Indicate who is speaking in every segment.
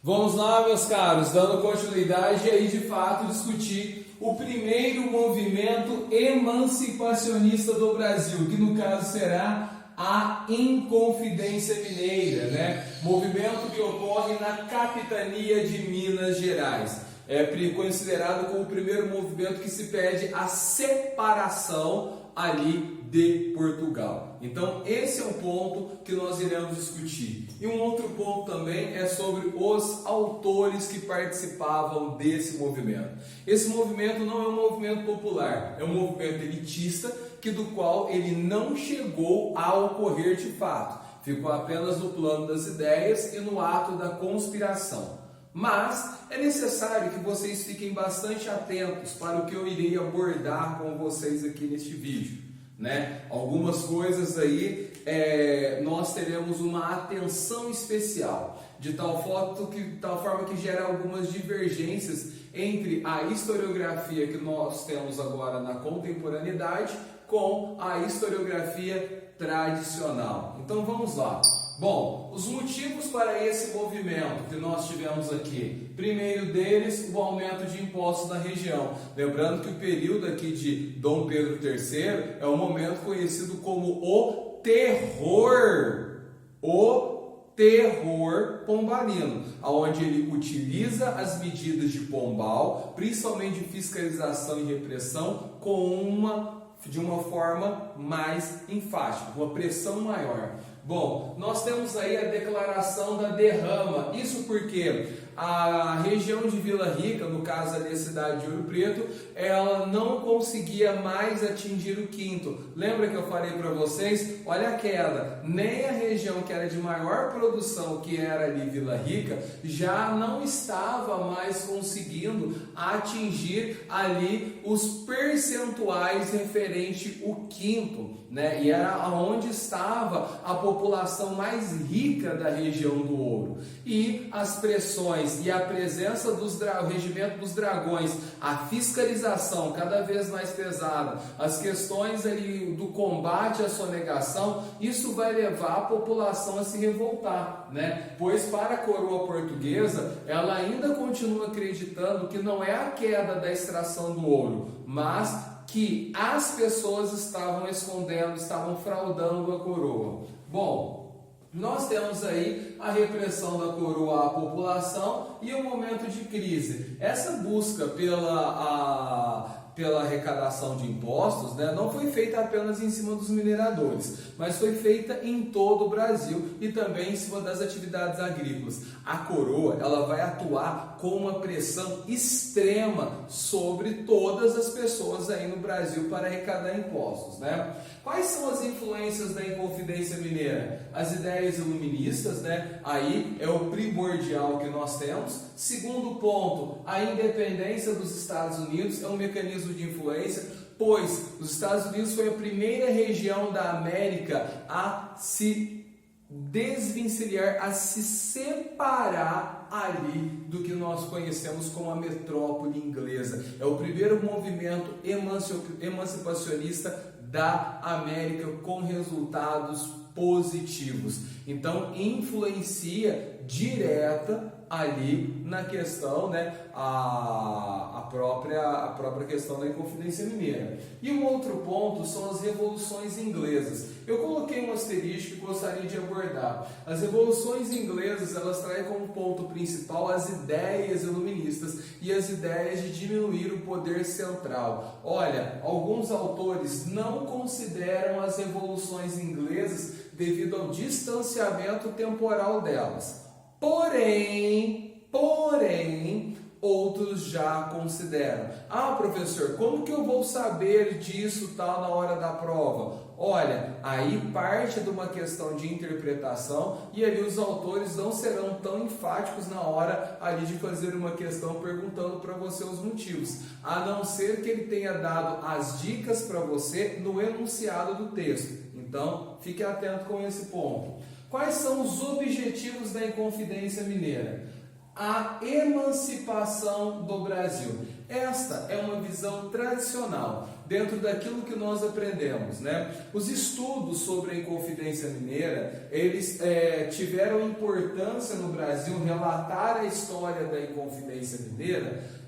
Speaker 1: Vamos lá, meus caros, dando continuidade aí de fato discutir o primeiro movimento emancipacionista do Brasil, que no caso será a Inconfidência Mineira, né? Movimento que ocorre na capitania de Minas Gerais. É considerado como o primeiro movimento que se pede a separação ali de Portugal. Então esse é um ponto que nós iremos discutir. E um outro ponto também é sobre os autores que participavam desse movimento. Esse movimento não é um movimento popular, é um movimento elitista, do qual ele não chegou a ocorrer de fato. Ficou apenas no plano das ideias e no ato da conspiração. Mas é necessário que vocês fiquem bastante atentos para o que eu irei abordar com vocês aqui neste vídeo, né? Algumas coisas aí nós teremos uma atenção especial, de tal forma que gera algumas divergências entre a historiografia que nós temos agora na contemporaneidade com a historiografia tradicional. Então vamos lá. Bom, os motivos para esse movimento que nós tivemos aqui. Primeiro deles, o aumento de impostos na região. Lembrando que o período aqui de Dom Pedro III é um momento conhecido como o terror pombalino, onde ele utiliza as medidas de Pombal, principalmente de fiscalização e repressão, de uma forma mais enfática, uma pressão maior. Bom, nós temos aí a declaração da derrama, isso porque a região de Vila Rica, no caso ali a cidade de Ouro Preto, ela não conseguia mais atingir o quinto. Lembra que eu falei para vocês? Olha a queda, nem a região que era de maior produção, que era ali Vila Rica, já não estava mais conseguindo atingir ali os percentuais referente ao quinto, né? E era onde estava a população mais rica da região do Ouro. E as pressões e a presença do regimento dos dragões, a fiscalização cada vez mais pesada, as questões ali do combate à sonegação, isso vai levar a população a se revoltar, né? Pois para a coroa portuguesa, ela ainda continua acreditando que não é a queda da extração do ouro, mas que as pessoas estavam escondendo, estavam fraudando a coroa. Bom, nós temos aí a repressão da coroa à população e o momento de crise. Essa busca pela arrecadação de impostos, né, não foi feita apenas em cima dos mineradores, mas foi feita em todo o Brasil e também em cima das atividades agrícolas. A coroa, ela vai atuar com uma pressão extrema sobre todas as pessoas aí no Brasil para arrecadar impostos, né? Quais são as influências da Inconfidência Mineira? As ideias iluministas, né? Aí é o primordial que nós temos. Segundo ponto, a independência dos Estados Unidos é um mecanismo de influência, pois os Estados Unidos foi a primeira região da América a se desvencilhar, a se separar ali do que nós conhecemos como a metrópole inglesa. É o primeiro movimento emancipacionista da América com resultados positivos. Então influencia direta ali na questão, né, a própria questão da Inconfidência Mineira. E um outro ponto são as revoluções inglesas. Eu coloquei um asterisco que gostaria de abordar. As revoluções inglesas, elas traem como ponto principal as ideias iluministas e as ideias de diminuir o poder central. Olha, alguns autores não consideram as revoluções inglesas devido ao distanciamento temporal delas. Porém, outros já consideram. Ah, professor, como que eu vou saber disso tal na hora da prova? Olha, aí parte de uma questão de interpretação e ali os autores não serão tão enfáticos na hora ali de fazer uma questão perguntando para você os motivos, a não ser que ele tenha dado as dicas para você no enunciado do texto. Então, fique atento com esse ponto. Quais são os objetivos da Inconfidência Mineira? a emancipação do Brasil. Esta é uma visão tradicional, dentro daquilo que nós aprendemos, né? Os estudos sobre a Inconfidência Mineira, eles tiveram importância no Brasil, relatar a história da Inconfidência Mineira,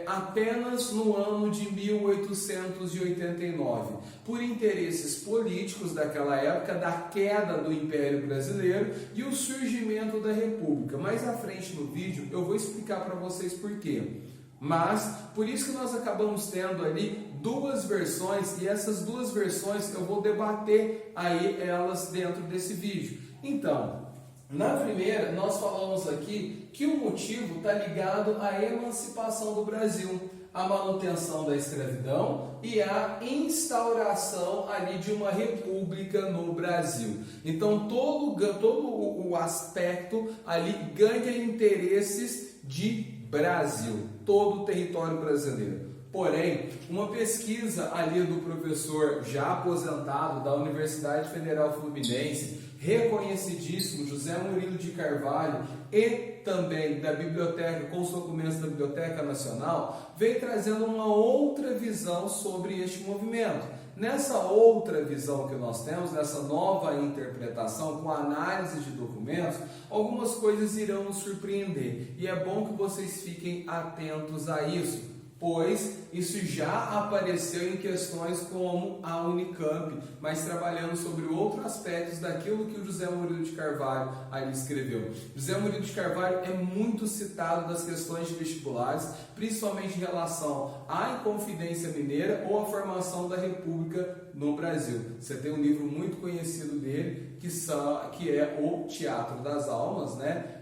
Speaker 1: apenas no ano de 1889, por interesses políticos daquela época, da queda do Império Brasileiro e o surgimento da República. Mais à frente no vídeo eu vou explicar para vocês por quê. Mas, por isso que nós acabamos tendo ali duas versões, e essas duas versões eu vou debater aí elas dentro desse vídeo. Então, na primeira, nós falamos aqui que o motivo está ligado à emancipação do Brasil, à manutenção da escravidão e à instauração ali de uma república no Brasil. Então, todo o aspecto ali ganha interesses de Brasil, todo o território brasileiro. Porém, uma pesquisa ali do professor já aposentado da Universidade Federal Fluminense, reconhecidíssimo, José Murilo de Carvalho, e também da biblioteca, com os documentos da Biblioteca Nacional, vem trazendo uma outra visão sobre este movimento. Nessa outra visão que nós temos, nessa nova interpretação, com análise de documentos, algumas coisas irão nos surpreender. E é bom que vocês fiquem atentos a isso, pois isso já apareceu em questões como a Unicamp, mas trabalhando sobre outros aspectos daquilo que o José Murilo de Carvalho ali escreveu. José Murilo de Carvalho é muito citado nas questões de vestibulares, principalmente em relação à Inconfidência Mineira ou à formação da República no Brasil. Você tem um livro muito conhecido dele, que é O Teatro das Almas, né?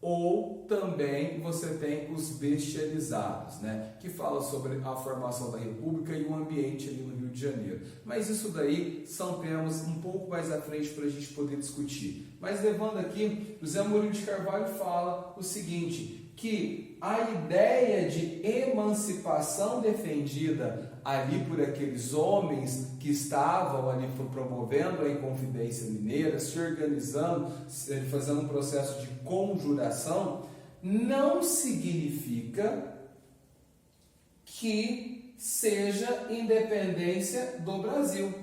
Speaker 1: Ou também você tem Os Bestializados, né? Que fala sobre a formação da República e o ambiente ali no Rio de Janeiro. Mas isso daí são temas um pouco mais à frente para a gente poder discutir. Mas levando aqui, José Murilo de Carvalho fala o seguinte, que a ideia de emancipação defendida ali por aqueles homens que estavam ali promovendo a Inconfidência Mineira, se organizando, fazendo um processo de conjuração, não significa que seja independência do Brasil.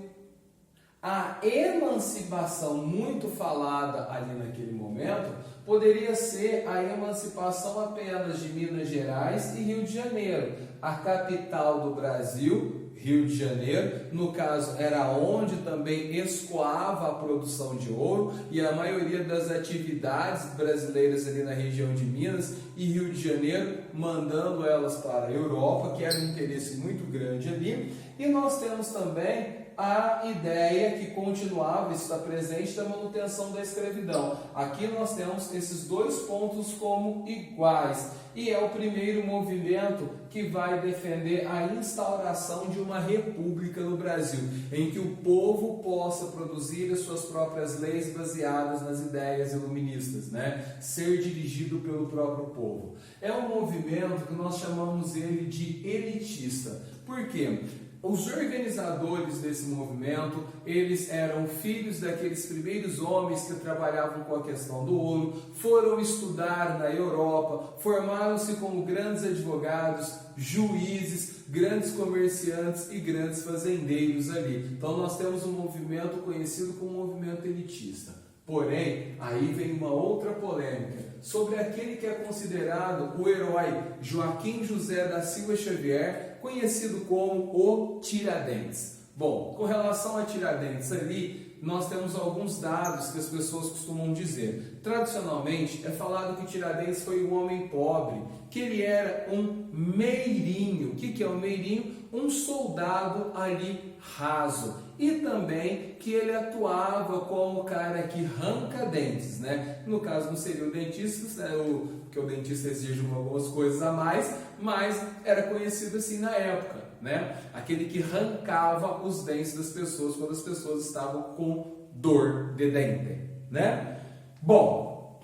Speaker 1: A emancipação muito falada ali naquele momento poderia ser a emancipação apenas de Minas Gerais e Rio de Janeiro, a capital do Brasil, Rio de Janeiro, no caso era onde também escoava a produção de ouro e a maioria das atividades brasileiras ali na região de Minas e Rio de Janeiro, mandando elas para a Europa, que era um interesse muito grande ali. E nós temos também a ideia que continuava, isso está presente, da manutenção da escravidão. Aqui nós temos esses dois pontos como iguais. E é o primeiro movimento que vai defender a instauração de uma república no Brasil, em que o povo possa produzir as suas próprias leis baseadas nas ideias iluministas, né? Ser dirigido pelo próprio povo. É um movimento que nós chamamos ele de elitista. Por quê? Os organizadores desse movimento, eles eram filhos daqueles primeiros homens que trabalhavam com a questão do ouro, foram estudar na Europa, formaram-se como grandes advogados, juízes, grandes comerciantes e grandes fazendeiros ali. Então nós temos um movimento conhecido como movimento elitista. Porém, aí vem uma outra polêmica sobre aquele que é considerado o herói Joaquim José da Silva Xavier, conhecido como o Tiradentes. Bom, com relação a Tiradentes ali, nós temos alguns dados que as pessoas costumam dizer. Tradicionalmente, é falado que Tiradentes foi um homem pobre, que ele era um meirinho. O que é um meirinho? Um soldado ali raso. E também que ele atuava como o cara que arranca dentes, né? No caso não seria o dentista, né? Porque o dentista exige algumas coisas a mais, mas era conhecido assim na época, né? Aquele que arrancava os dentes das pessoas quando as pessoas estavam com dor de dente, né? Bom,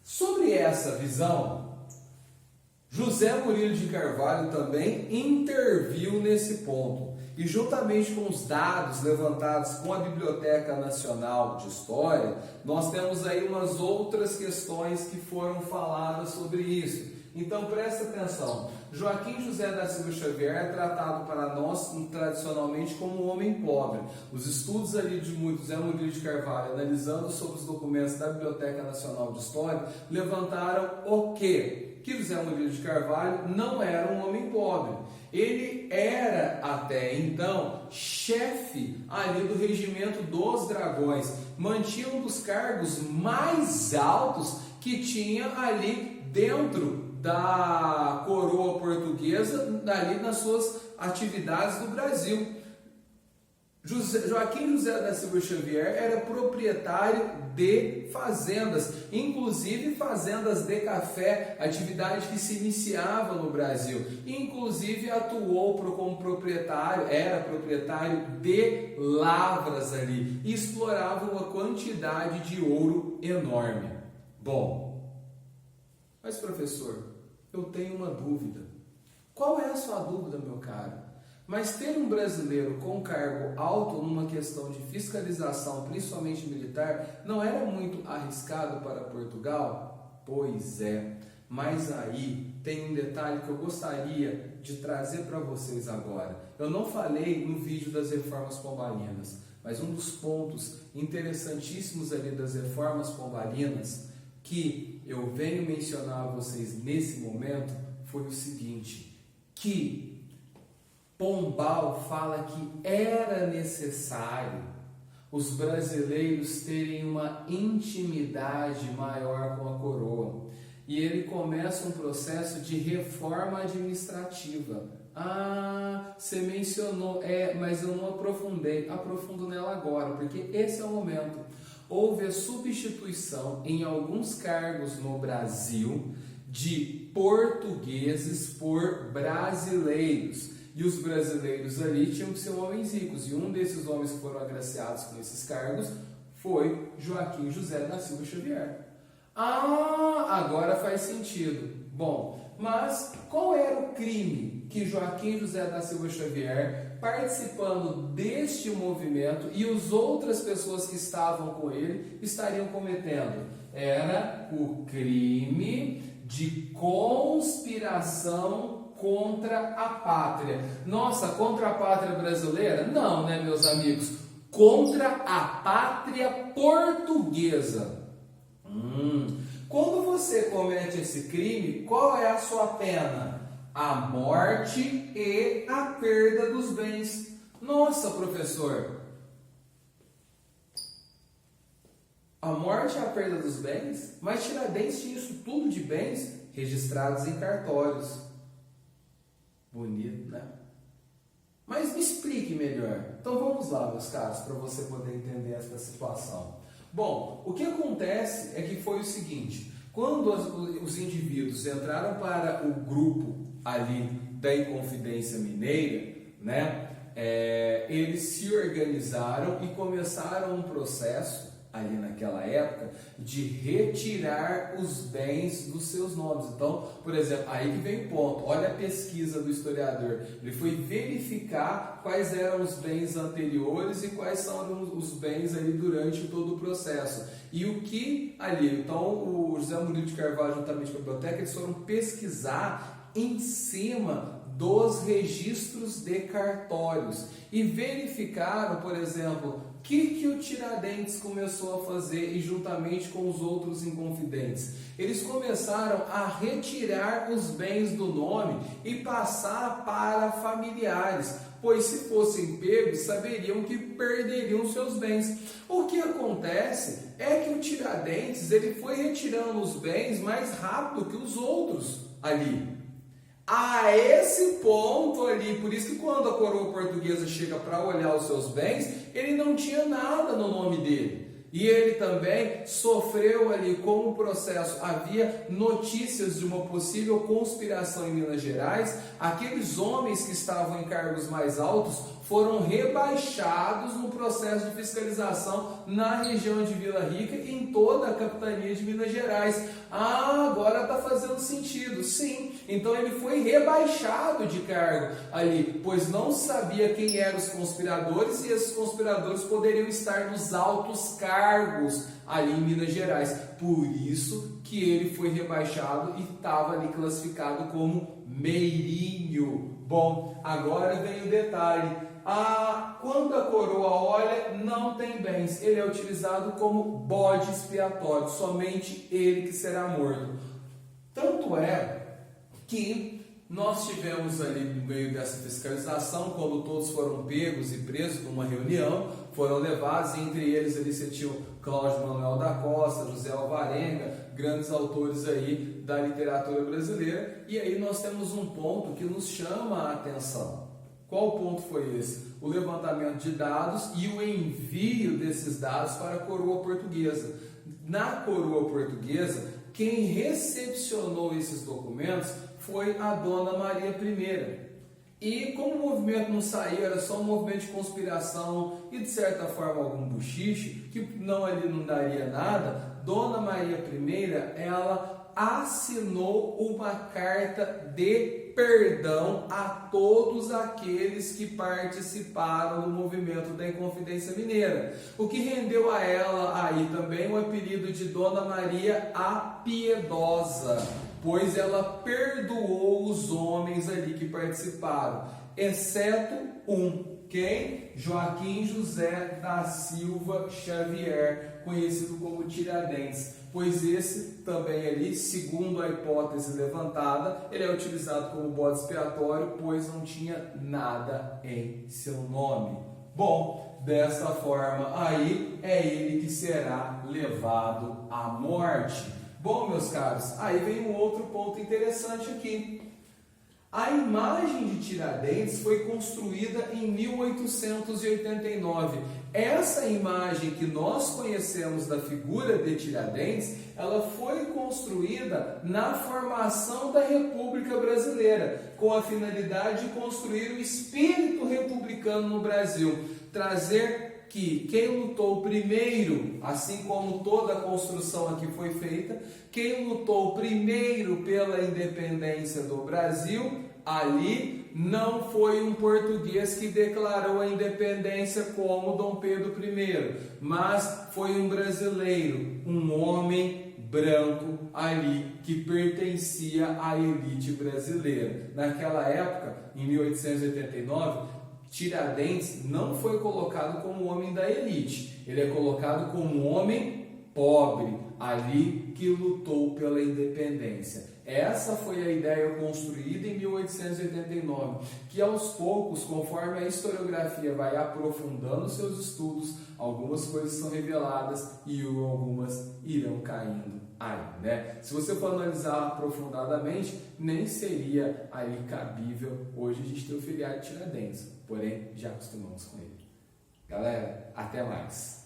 Speaker 1: sobre essa visão, José Murilo de Carvalho também interviu nesse ponto. E juntamente com os dados levantados com a Biblioteca Nacional de História, nós temos aí umas outras questões que foram faladas sobre isso. Então presta atenção, Joaquim José da Silva Xavier é tratado para nós tradicionalmente como um homem pobre. Os estudos ali de José Murilo de Carvalho, analisando sobre os documentos da Biblioteca Nacional de História, levantaram o quê? Que José Murilo de Carvalho não era um homem pobre. Ele era até então chefe ali do regimento dos Dragões, mantinha um dos cargos mais altos que tinha ali dentro da coroa portuguesa, ali nas suas atividades no Brasil. Joaquim José da Silva Xavier era proprietário de fazendas, inclusive fazendas de café, atividade que se iniciava no Brasil. Inclusive atuou como proprietário, era proprietário de lavras ali, e explorava uma quantidade de ouro enorme. Bom, mas professor, eu tenho uma dúvida. Qual é a sua dúvida, meu caro? Mas ter um brasileiro com cargo alto numa questão de fiscalização, principalmente militar, não era muito arriscado para Portugal? Pois é, mas aí tem um detalhe que eu gostaria de trazer para vocês agora. Eu não falei no vídeo das reformas pombalinas, mas um dos pontos interessantíssimos ali das reformas pombalinas que eu venho mencionar a vocês nesse momento foi o seguinte, que Pombal fala que era necessário os brasileiros terem uma intimidade maior com a coroa. E ele começa um processo de reforma administrativa. Ah, você mencionou, mas eu não aprofundei. Aprofundo nela agora, porque esse é o momento. Houve a substituição em alguns cargos no Brasil de portugueses por brasileiros. E os brasileiros ali tinham que ser homens ricos. E um desses homens que foram agraciados com esses cargos foi Joaquim José da Silva Xavier. Ah, agora faz sentido. Bom, mas qual era o crime que Joaquim José da Silva Xavier, participando deste movimento, e as outras pessoas que estavam com ele estariam cometendo? Era o crime de conspiração contra a pátria. Nossa, contra a pátria brasileira? Não, né, meus amigos? Contra a pátria portuguesa. Quando você comete esse crime, qual é a sua pena? A morte e a perda dos bens. Nossa, professor, a morte e a perda dos bens? Mas Tiradentes tinha isso tudo de bens registrados em cartórios. Bonito, né? Mas me explique melhor. Então vamos lá, meus caros, para você poder entender essa situação. Bom, o que acontece é que foi o seguinte, quando os indivíduos entraram para o grupo ali da Inconfidência Mineira, né, eles se organizaram e começaram um processo ali naquela época, de retirar os bens dos seus nomes. Então, por exemplo, aí que vem o ponto, olha a pesquisa do historiador, ele foi verificar quais eram os bens anteriores e quais são os bens ali durante todo o processo. E o que ali, então o José Murilo de Carvalho, juntamente com a biblioteca, eles foram pesquisar em cima dos registros de cartórios e verificaram, por exemplo, o que o Tiradentes começou a fazer e juntamente com os outros inconfidentes? Eles começaram a retirar os bens do nome e passar para familiares, pois se fossem pegos, saberiam que perderiam seus bens. O que acontece é que o Tiradentes ele foi retirando os bens mais rápido que os outros ali. A esse ponto ali, por isso que quando a coroa portuguesa chega para olhar os seus bens, ele não tinha nada no nome dele. E ele também sofreu ali com o processo, havia notícias de uma possível conspiração em Minas Gerais, aqueles homens que estavam em cargos mais altos foram rebaixados no processo de fiscalização na região de Vila Rica e em toda a capitania de Minas Gerais. Ah, agora está fazendo fazendo sentido, sim. Então ele foi rebaixado de cargo ali, pois não sabia quem eram os conspiradores e esses conspiradores poderiam estar nos altos cargos ali em Minas Gerais. Por isso que ele foi rebaixado e estava ali classificado como meirinho. Bom, agora vem o detalhe. Quando a coroa olha, não tem bens. Ele é utilizado como bode expiatório, somente ele que será morto. Tanto é que nós tivemos ali no meio dessa fiscalização, quando todos foram pegos e presos numa reunião, foram levados, e entre eles ali você tinha o Cláudio Manuel da Costa, José Alvarenga, grandes autores aí da literatura brasileira, e aí nós temos um ponto que nos chama a atenção. Qual ponto foi esse? O levantamento de dados e o envio desses dados para a coroa portuguesa. Na coroa portuguesa, quem recepcionou esses documentos foi a Dona Maria I. E como o movimento não saiu, era só um movimento de conspiração e de certa forma algum buchiche, que ali não daria nada, Dona Maria I, ela assinou uma carta de perdão a todos aqueles que participaram do movimento da Inconfidência Mineira, o que rendeu a ela aí também o apelido de Dona Maria a Piedosa, pois ela perdoou os homens ali que participaram, exceto quem? Joaquim José da Silva Xavier, conhecido como Tiradentes, pois esse também ali, segundo a hipótese levantada, ele é utilizado como bode expiatório, pois não tinha nada em seu nome. Bom, desta forma aí, é ele que será levado à morte. Bom, meus caros, aí vem um outro ponto interessante aqui. A imagem de Tiradentes foi construída em 1889. Essa imagem que nós conhecemos da figura de Tiradentes, ela foi construída na formação da República Brasileira, com a finalidade de construir o espírito republicano no Brasil, trazer que quem lutou primeiro, assim como toda a construção aqui foi feita, quem lutou primeiro pela independência do Brasil, ali não foi um português que declarou a independência como Dom Pedro I, mas foi um brasileiro, um homem branco ali que pertencia à elite brasileira. Naquela época, em 1889, Tiradentes não foi colocado como homem da elite, ele é colocado como um homem pobre, ali que lutou pela independência. Essa foi a ideia construída em 1889, que aos poucos, conforme a historiografia vai aprofundando seus estudos, algumas coisas são reveladas e algumas irão caindo aí, né? Se você for analisar aprofundadamente, nem seria ali cabível hoje a gente ter o feriado de Tiradentes, porém já acostumamos com ele. Galera, até mais!